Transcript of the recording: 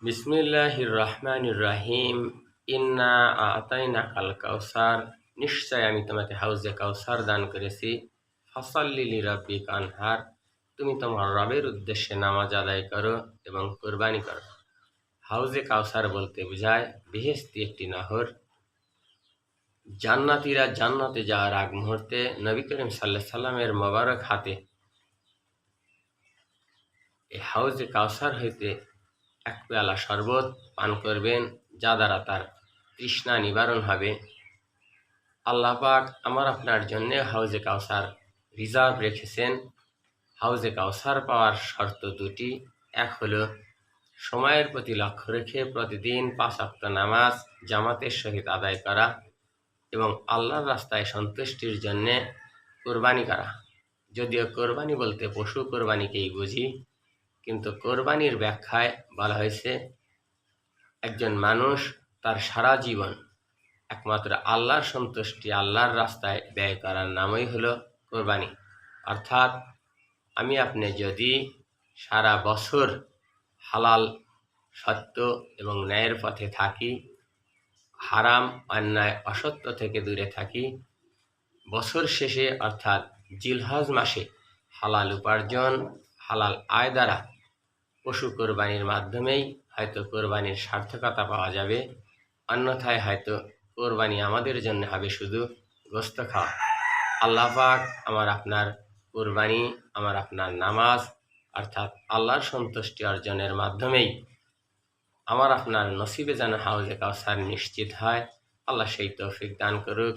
বিসমিল্লাহির রহমানির রহিম। ইন্না আতাইনা কাল কাউসার, নিশ্চয় আমি তোমাকে হাউজে কাউসার দান করেছি। ফাসাল্লি লিরাব্বিক আনহার, তুমি তোমার রবের উদ্দেশ্যে নামাজ আদায় করো এবং কুরবানি করো। হাউজে কাউসার বলতে বোঝায় বেহেশতি একটি নহর। জান্নাতীরা জান্নাতে যাওয়ার আগ মুহূর্তে নবী করিম সাল্লাল্লাহু আলাইহি সাল্লামের মোবারক হাতে এই হাউজে কাউসার হইতে এক পেয়ালা শরবত পান করবেন, যা দ্বারা তার তৃষ্ণা নিবারণ হবে। আল্লাহ পাক আমার আপনার জন্য হাউজে কাউসার রিজার্ভ রেখেছেন। হাউজে কাউসার পাওয়ার শর্ত দুটি। এক হলো সময়ের প্রতি লক্ষ্য রেখে প্রতিদিন 5 ওয়াক্ত নামাজ জামাতের সহিত আদায় করা এবং আল্লাহর রাস্তায় সন্তুষ্টির জন্যে কোরবানি করা। যদিও কোরবানি বলতে পশু কোরবানিকেই বুঝি, কিন্তু কোরবানির ব্যাখ্যায় বলা হয়েছে একজন মানুষ তার সারা জীবন একমাত্র আল্লাহর সন্তুষ্টি আল্লাহর রাস্তায় ব্যয় করার নামই হলো কোরবানি। অর্থাৎ আমি আপনি যদি সারা বছর হালাল, সত্য এবং ন্যায়ের পথে থাকি, হারাম, অন্যায়, অসত্য থেকে দূরে থাকি, বছর শেষে অর্থাৎ জিলহজ মাসে হালাল উপার্জন, হালাল আয় দ্বারা পশু কোরবানির মাধ্যমেই হয়তো কোরবানির সার্থকতা পাওয়া যাবে। অন্যথায় হয়তো কোরবানি আমাদের জন্য হবে শুধু গোস্ত খাওয়া। আল্লাহ পাক আমার আপনার কোরবানি, আমার আপনার নামাজ অর্থাৎ আল্লাহর সন্তুষ্টি অর্জনের মাধ্যমেই আমার আপনার নসিবে যেন হাউজে কাউসার নিশ্চিত হয়। আল্লাহ সেই তৌফিক দান করুক।